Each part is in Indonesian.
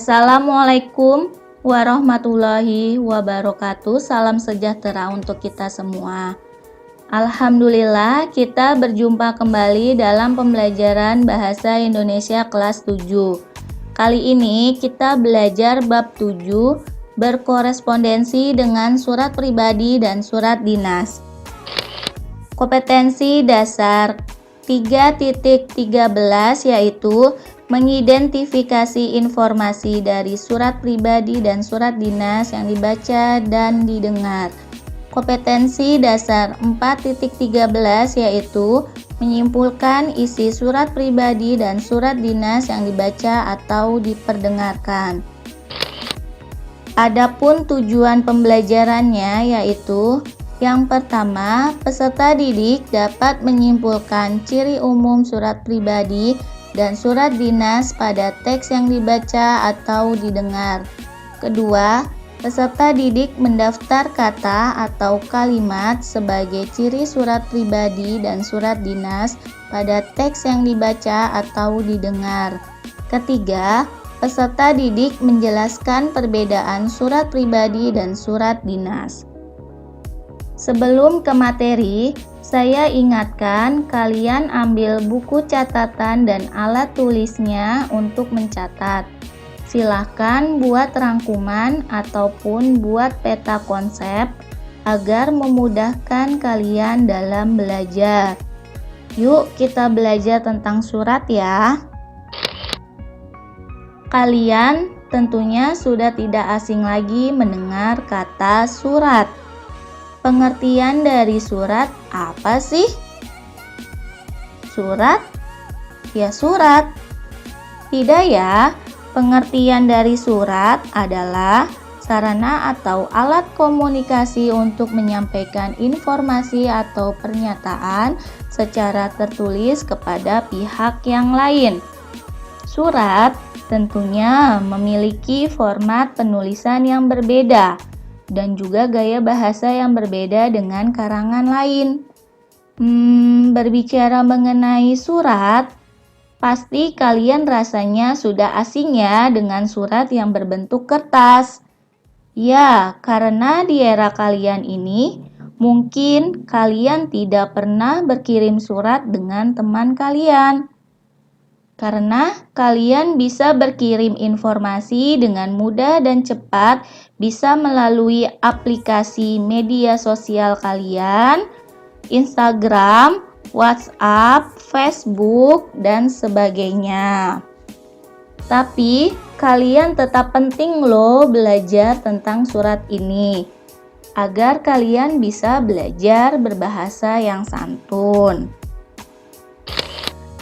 Assalamualaikum warahmatullahi wabarakatuh. Salam sejahtera untuk kita semua. Alhamdulillah, kita berjumpa kembali dalam pembelajaran Bahasa Indonesia kelas 7. Kali ini kita belajar bab 7, berkorespondensi dengan surat pribadi dan surat dinas. Kompetensi dasar 3.13 yaitu mengidentifikasi informasi dari surat pribadi dan surat dinas yang dibaca dan didengar. Kompetensi dasar 4.13 yaitu menyimpulkan isi surat pribadi dan surat dinas yang dibaca atau diperdengarkan. Adapun tujuan pembelajarannya yaitu yang pertama, peserta didik dapat menyimpulkan ciri umum surat pribadi dan surat dinas pada teks yang dibaca atau didengar. Kedua, peserta didik mendaftar kata atau kalimat sebagai ciri surat pribadi dan surat dinas pada teks yang dibaca atau didengar. Ketiga, peserta didik menjelaskan perbedaan surat pribadi dan surat dinas. Sebelum ke materi, saya ingatkan kalian ambil buku catatan dan alat tulisnya untuk mencatat. Silahkan buat rangkuman ataupun buat peta konsep agar memudahkan kalian dalam belajar. Yuk kita belajar tentang surat ya. Kalian tentunya sudah tidak asing lagi mendengar kata surat. Pengertian dari surat apa sih? Surat? Ya surat. Tidak ya, pengertian dari surat adalah sarana atau alat komunikasi untuk menyampaikan informasi atau pernyataan secara tertulis kepada pihak yang lain. Surat tentunya memiliki format penulisan yang berbeda dan juga gaya bahasa yang berbeda dengan karangan lain. Berbicara mengenai surat, pasti kalian rasanya sudah asing ya dengan surat yang berbentuk kertas. Ya, karena di era kalian ini, mungkin kalian tidak pernah berkirim surat dengan teman kalian. Karena kalian bisa berkirim informasi dengan mudah dan cepat, bisa melalui aplikasi media sosial kalian, Instagram, WhatsApp, Facebook, dan sebagainya. Tapi kalian tetap penting loh belajar tentang surat ini, agar kalian bisa belajar berbahasa yang santun.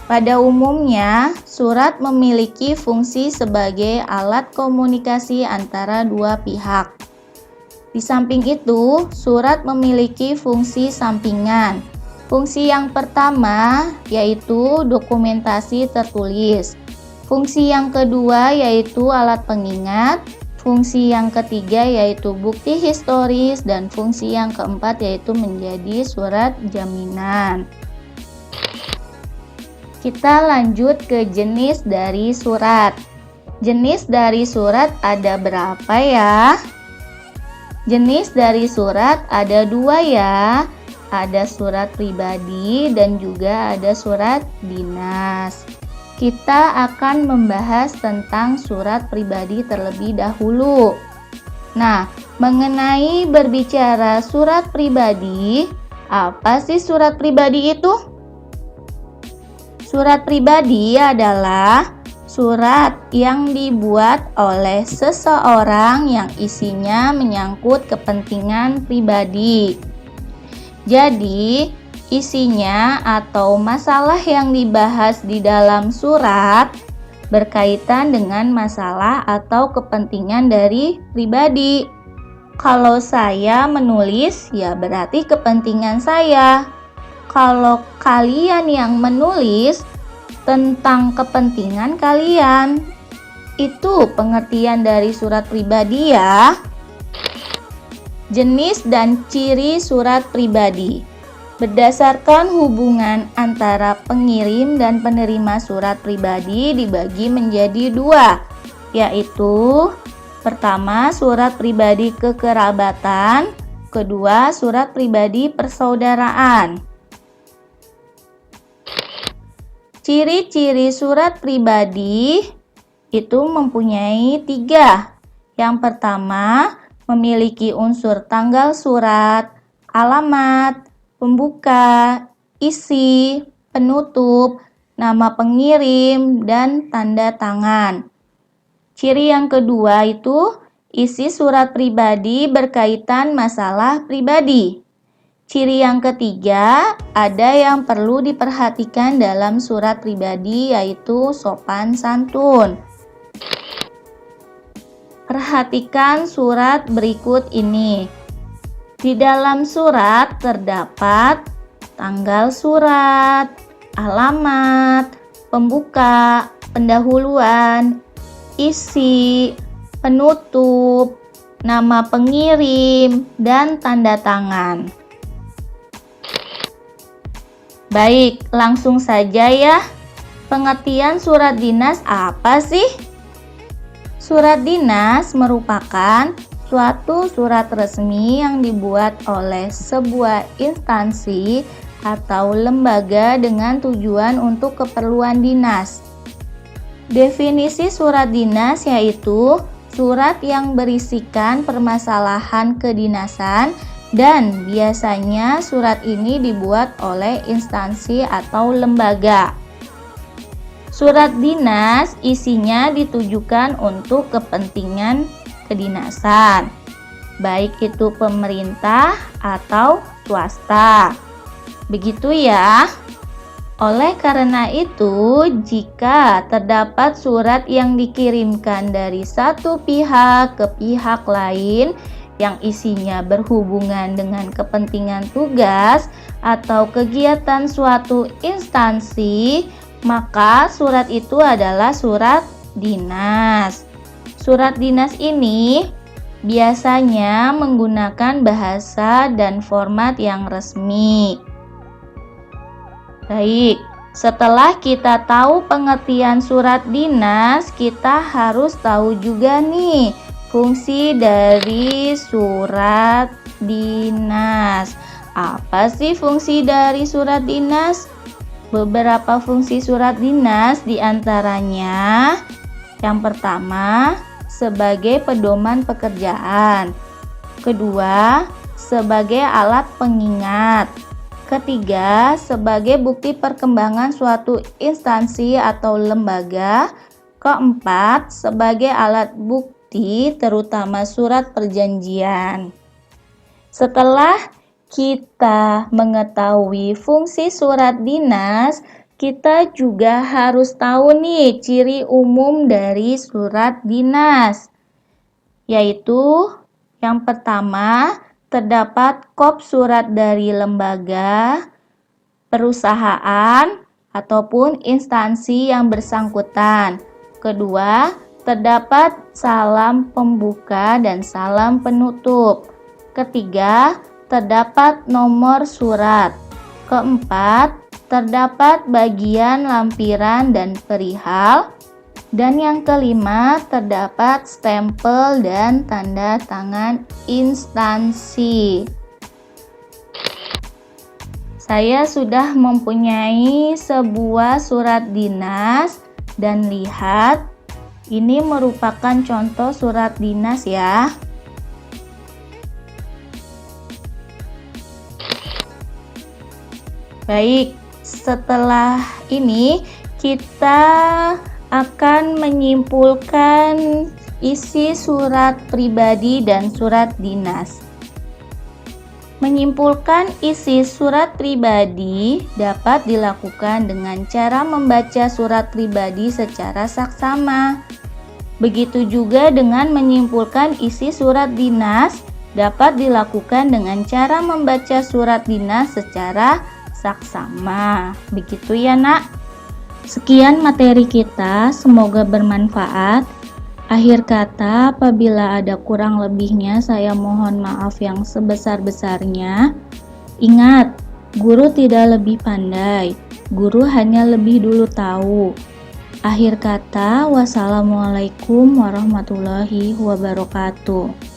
Pada umumnya, surat memiliki fungsi sebagai alat komunikasi antara dua pihak. Di samping itu, surat memiliki fungsi sampingan. Fungsi yang pertama yaitu dokumentasi tertulis. Fungsi yang kedua yaitu alat pengingat. Fungsi yang ketiga yaitu bukti historis dan fungsi yang keempat yaitu menjadi surat jaminan. Kita lanjut ke jenis dari surat. Jenis dari surat ada berapa ya? Jenis dari surat ada dua ya. Ada surat pribadi dan juga ada surat dinas. Kita akan membahas tentang surat pribadi terlebih dahulu. Nah, mengenai berbicara surat pribadi, apa sih surat pribadi itu? Surat pribadi adalah surat yang dibuat oleh seseorang yang isinya menyangkut kepentingan pribadi. Jadi, isinya atau masalah yang dibahas di dalam surat berkaitan dengan masalah atau kepentingan dari pribadi. Kalau saya menulis, ya berarti kepentingan saya. Kalau kalian yang menulis tentang kepentingan kalian. Itu pengertian dari surat pribadi ya. Jenis dan ciri surat pribadi. Berdasarkan hubungan antara pengirim dan penerima surat pribadi dibagi menjadi dua. yaitu pertama surat pribadi kekerabatan, kedua surat pribadi persaudaraan. Ciri-ciri surat pribadi itu mempunyai 3. Yang pertama, memiliki unsur tanggal surat, alamat, pembuka, isi, penutup, nama pengirim, dan tanda tangan. Ciri yang kedua itu isi surat pribadi berkaitan masalah pribadi. Ciri yang ketiga, ada yang perlu diperhatikan dalam surat pribadi yaitu sopan santun. Perhatikan surat berikut ini. Di dalam surat terdapat tanggal surat, alamat, pembuka, pendahuluan, isi, penutup, nama pengirim, dan tanda tangan. Baik, langsung saja ya. Pengertian surat dinas apa sih? Surat dinas merupakan suatu surat resmi yang dibuat oleh sebuah instansi atau lembaga dengan tujuan untuk keperluan dinas. Definisi surat dinas yaitu surat yang berisikan permasalahan kedinasan dan biasanya surat ini dibuat oleh instansi atau lembaga. Surat dinas isinya ditujukan untuk kepentingan kedinasan, baik itu pemerintah atau swasta. Begitu ya. Oleh karena itu, jika terdapat surat yang dikirimkan dari satu pihak ke pihak lain yang isinya berhubungan dengan kepentingan tugas atau kegiatan suatu instansi, maka surat itu adalah surat dinas. Surat dinas ini biasanya menggunakan bahasa dan format yang resmi. Baik, setelah kita tahu pengertian surat dinas, kita harus tahu juga nih fungsi dari surat dinas. Apa sih fungsi dari surat dinas? Beberapa fungsi surat dinas diantaranya, yang pertama, sebagai pedoman pekerjaan. Kedua, sebagai alat pengingat. Ketiga, sebagai bukti perkembangan suatu instansi atau lembaga. Keempat, sebagai alat bukti terutama surat perjanjian. Setelah kita mengetahui fungsi surat dinas, kita juga harus tahu nih ciri umum dari surat dinas, yaitu yang pertama, terdapat kop surat dari lembaga, perusahaan, ataupun instansi yang bersangkutan. Kedua, terdapat salam pembuka dan salam penutup. Ketiga, terdapat nomor surat. Keempat, terdapat bagian lampiran dan perihal. Dan yang kelima, terdapat stempel dan tanda tangan instansi. Saya sudah mempunyai sebuah surat dinas dan lihat, ini merupakan contoh surat dinas ya. Baik, setelah ini kita akan menyimpulkan isi surat pribadi dan surat dinas. Menyimpulkan isi surat pribadi dapat dilakukan dengan cara membaca surat pribadi secara saksama. Begitu juga dengan menyimpulkan isi surat dinas dapat dilakukan dengan cara membaca surat dinas secara saksama. Begitu ya, Nak. Sekian materi kita, semoga bermanfaat. Akhir kata, apabila ada kurang lebihnya, saya mohon maaf yang sebesar-besarnya. Ingat, guru tidak lebih pandai, guru hanya lebih dulu tahu. Akhir kata, wassalamualaikum warahmatullahi wabarakatuh.